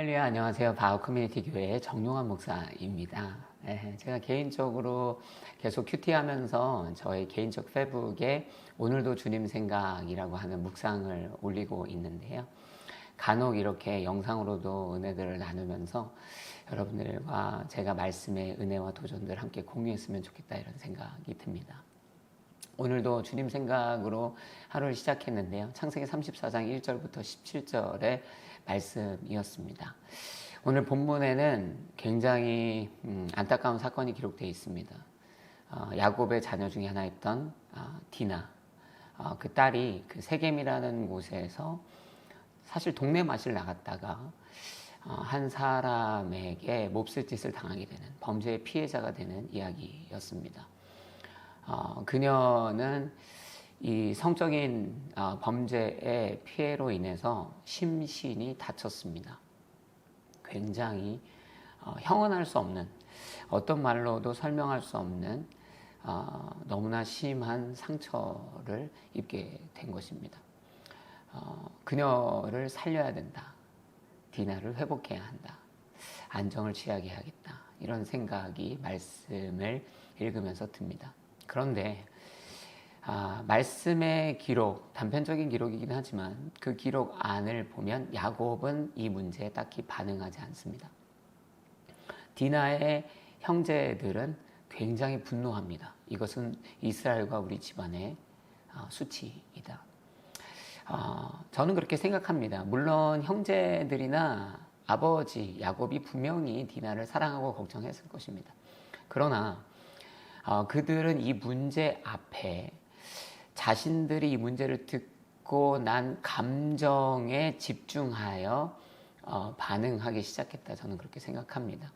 할렐루야, 안녕하세요. 바우 커뮤니티 교회의 정용환 목사입니다. 제가 개인적으로 계속 큐티 하면서 저의 개인적 페북에 오늘도 주님 생각이라고 하는 묵상을 올리고 있는데요. 간혹 이렇게 영상으로도 은혜들을 나누면서 여러분들과 제가 말씀의 은혜와 도전들 함께 공유했으면 좋겠다 이런 생각이 듭니다. 오늘도 주님 생각으로 하루를 시작했는데요. 창세기 34장 1절부터 17절의 말씀이었습니다. 오늘 본문에는 굉장히 안타까운 사건이 기록되어 있습니다. 야곱의 자녀 중에 하나였던 디나, 그 딸이 그 세겜이라는 곳에서 사실 동네 마실 나갔다가 한 사람에게 몹쓸 짓을 당하게 되는 범죄의 피해자가 되는 이야기였습니다. 그녀는 이 성적인 범죄의 피해로 인해서 심신이 다쳤습니다. 굉장히 형언할 수 없는, 어떤 말로도 설명할 수 없는 너무나 심한 상처를 입게 된 것입니다. 그녀를 살려야 된다. 디나를 회복해야 한다. 안정을 취하게 해야겠다. 이런 생각이 말씀을 읽으면서 듭니다. 그런데 말씀의 기록, 단편적인 기록이긴 하지만 그 기록 안을 보면 야곱은 이 문제에 딱히 반응하지 않습니다. 디나의 형제들은 굉장히 분노합니다. 이것은 이스라엘과 우리 집안의 수치이다. 저는 그렇게 생각합니다. 물론 형제들이나 아버지 야곱이 분명히 디나를 사랑하고 걱정했을 것입니다. 그러나 그들은 이 문제 앞에 자신들이 이 문제를 듣고 난 감정에 집중하여 반응하기 시작했다. 저는 그렇게 생각합니다.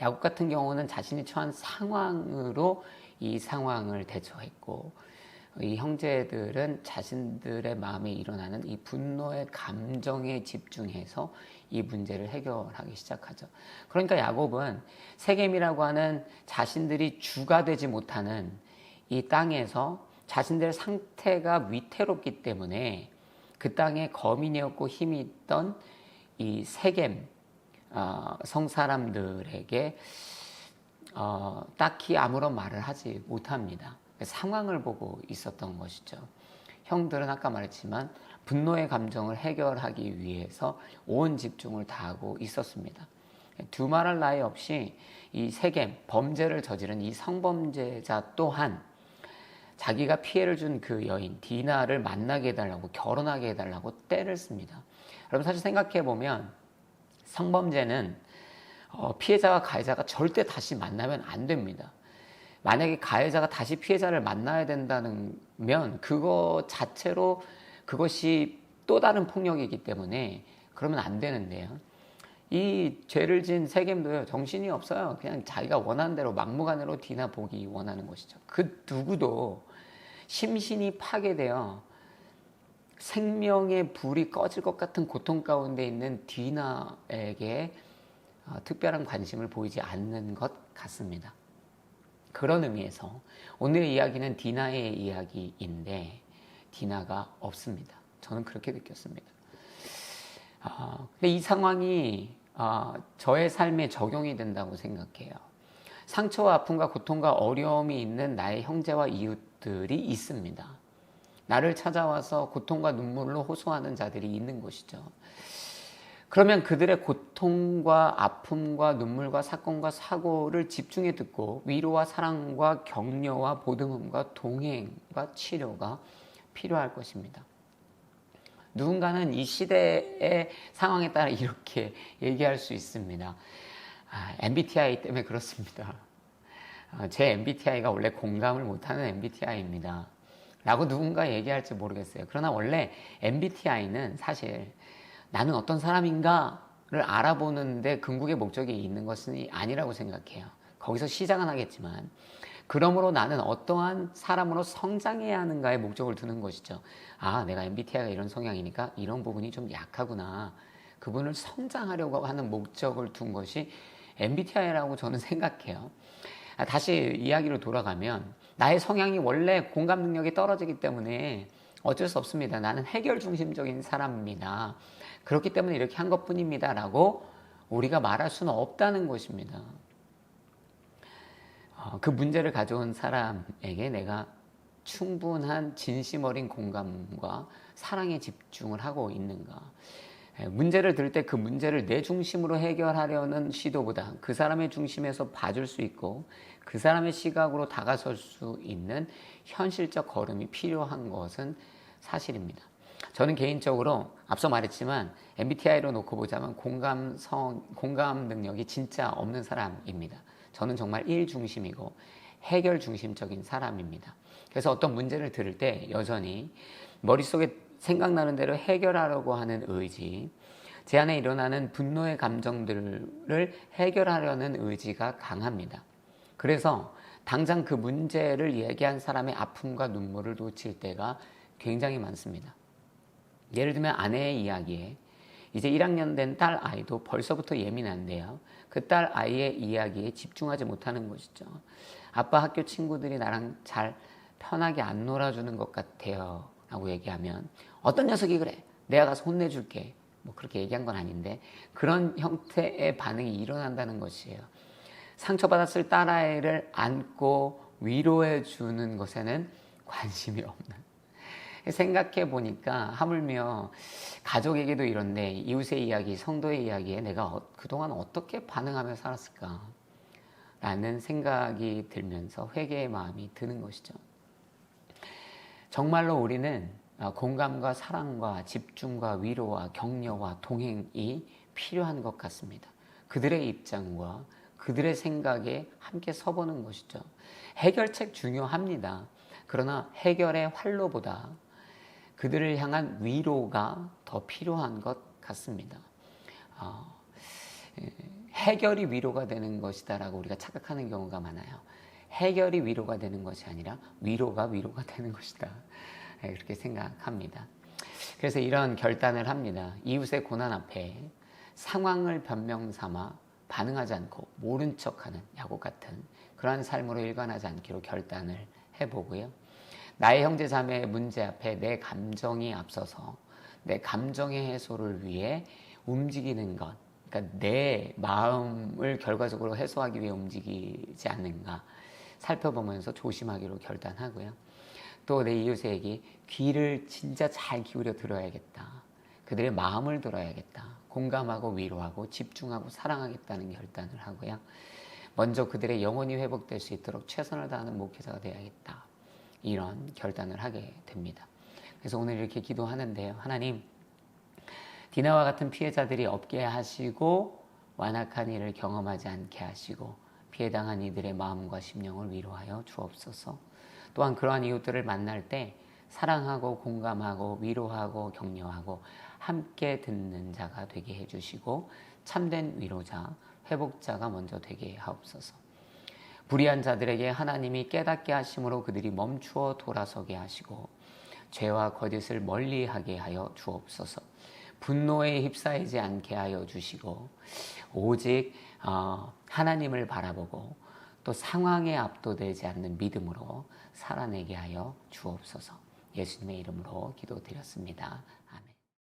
야곱 같은 경우는 자신이 처한 상황으로 이 상황을 대처했고, 이 형제들은 자신들의 마음에 일어나는 이 분노의 감정에 집중해서 이 문제를 해결하기 시작하죠. 그러니까 야곱은 세겜이라고 하는 자신들이 주가 되지 못하는 이 땅에서 자신들의 상태가 위태롭기 때문에 그 땅에 거민이었고 힘이 있던 이 세겜 성 사람들에게 딱히 아무런 말을 하지 못합니다. 상황을 보고 있었던 것이죠. 형들은 아까 말했지만 분노의 감정을 해결하기 위해서 온 집중을 다하고 있었습니다. 두말할 나위 없이 이 세겜, 범죄를 저지른 이 성범죄자 또한 자기가 피해를 준 그 여인 디나를 만나게 해달라고, 결혼하게 해달라고 떼를 씁니다. 여러분 사실 생각해보면 성범죄는 피해자와 가해자가 절대 다시 만나면 안 됩니다. 만약에 가해자가 다시 피해자를 만나야 된다면 그거 자체로 그것이 또 다른 폭력이기 때문에 그러면 안 되는데요. 이 죄를 진 세겜도요, 정신이 없어요. 그냥 자기가 원하는 대로 막무가내로 디나 보기 원하는 것이죠. 그 누구도 심신이 파괴되어 생명의 불이 꺼질 것 같은 고통 가운데 있는 디나에게 특별한 관심을 보이지 않는 것 같습니다. 그런 의미에서 오늘의 이야기는 디나의 이야기인데 디나가 없습니다. 저는 그렇게 느꼈습니다. 근데 이 상황이 저의 삶에 적용이 된다고 생각해요. 상처와 아픔과 고통과 어려움이 있는 나의 형제와 이웃들이 있습니다. 나를 찾아와서 고통과 눈물로 호소하는 자들이 있는 것이죠. 그러면 그들의 고통과 아픔과 눈물과 사건과 사고를 집중해 듣고 위로와 사랑과 격려와 보듬음과 동행과 치료가 필요할 것입니다. 누군가는 이 시대의 상황에 따라 이렇게 얘기할 수 있습니다. MBTI 때문에 그렇습니다. 제 MBTI가 원래 공감을 못하는 MBTI입니다. 라고 누군가 얘기할지 모르겠어요. 그러나 원래 MBTI는 사실 나는 어떤 사람인가를 알아보는데 궁극의 목적이 있는 것은 아니라고 생각해요. 거기서 시작은 하겠지만 그러므로 나는 어떠한 사람으로 성장해야 하는가에 목적을 두는 것이죠. 내가 MBTI가 이런 성향이니까 이런 부분이 좀 약하구나. 그분을 성장하려고 하는 목적을 둔 것이 MBTI라고 저는 생각해요. 다시 이야기로 돌아가면 나의 성향이 원래 공감 능력이 떨어지기 때문에 어쩔 수 없습니다. 나는 해결 중심적인 사람입니다. 그렇기 때문에 이렇게 한 것뿐입니다. 라고 우리가 말할 수는 없다는 것입니다. 그 문제를 가져온 사람에게 내가 충분한 진심 어린 공감과 사랑에 집중을 하고 있는가. 문제를 들 때 그 문제를 내 중심으로 해결하려는 시도보다 그 사람의 중심에서 봐줄 수 있고 그 사람의 시각으로 다가설 수 있는 현실적 걸음이 필요한 것은 사실입니다. 저는 개인적으로 앞서 말했지만 MBTI로 놓고 보자면 공감 능력이 진짜 없는 사람입니다. 저는 정말 일 중심이고 해결 중심적인 사람입니다. 그래서 어떤 문제를 들을 때 여전히 머릿속에 생각나는 대로 해결하려고 하는 의지, 제 안에 일어나는 분노의 감정들을 해결하려는 의지가 강합니다. 그래서 당장 그 문제를 얘기한 사람의 아픔과 눈물을 놓칠 때가 굉장히 많습니다. 예를 들면 아내의 이야기에 이제 1학년 된 딸 아이도 벌써부터 예민한데요. 그 딸 아이의 이야기에 집중하지 못하는 것이죠. 아빠 학교 친구들이 나랑 잘 편하게 안 놀아주는 것 같아요. 라고 얘기하면 어떤 녀석이 그래? 내가 가서 혼내줄게. 뭐 그렇게 얘기한 건 아닌데 그런 형태의 반응이 일어난다는 것이에요. 상처받았을 딸아이를 안고 위로해 주는 것에는 관심이 없는. 생각해 보니까 하물며 가족에게도 이런데 이웃의 이야기, 성도의 이야기에 내가 그동안 어떻게 반응하며 살았을까? 라는 생각이 들면서 회개의 마음이 드는 것이죠. 정말로 우리는 공감과 사랑과 집중과 위로와 격려와 동행이 필요한 것 같습니다. 그들의 입장과 그들의 생각에 함께 서보는 것이죠. 해결책 중요합니다. 그러나 해결의 활로보다 그들을 향한 위로가 더 필요한 것 같습니다. 해결이 위로가 되는 것이다라고 우리가 착각하는 경우가 많아요. 해결이 위로가 되는 것이 아니라 위로가 되는 것이다. 그렇게 생각합니다. 그래서 이런 결단을 합니다. 이웃의 고난 앞에 상황을 변명 삼아 반응하지 않고 모른 척하는 야곱 같은 그러한 삶으로 일관하지 않기로 결단을 해보고요. 나의 형제 자매의 문제 앞에 내 감정이 앞서서 내 감정의 해소를 위해 움직이는 것, 그러니까 내 마음을 결과적으로 해소하기 위해 움직이지 않는가 살펴보면서 조심하기로 결단하고요. 또 내 이웃에게 귀를 진짜 잘 기울여 들어야겠다. 그들의 마음을 들어야겠다. 공감하고 위로하고 집중하고 사랑하겠다는 결단을 하고요. 먼저 그들의 영혼이 회복될 수 있도록 최선을 다하는 목회자가 되어야겠다. 이런 결단을 하게 됩니다. 그래서 오늘 이렇게 기도하는데요. 하나님, 디나와 같은 피해자들이 없게 하시고 완악한 일을 경험하지 않게 하시고 피해당한 이들의 마음과 심령을 위로하여 주옵소서. 또한 그러한 이웃들을 만날 때 사랑하고 공감하고 위로하고 격려하고 함께 듣는 자가 되게 해주시고 참된 위로자, 회복자가 먼저 되게 하옵소서. 불의한 자들에게 하나님이 깨닫게 하심으로 그들이 멈추어 돌아서게 하시고 죄와 거짓을 멀리하게 하여 주옵소서. 분노에 휩싸이지 않게 하여 주시고 오직 하나님을 바라보고 또 상황에 압도되지 않는 믿음으로 살아내게 하여 주옵소서. 예수님의 이름으로 기도드렸습니다.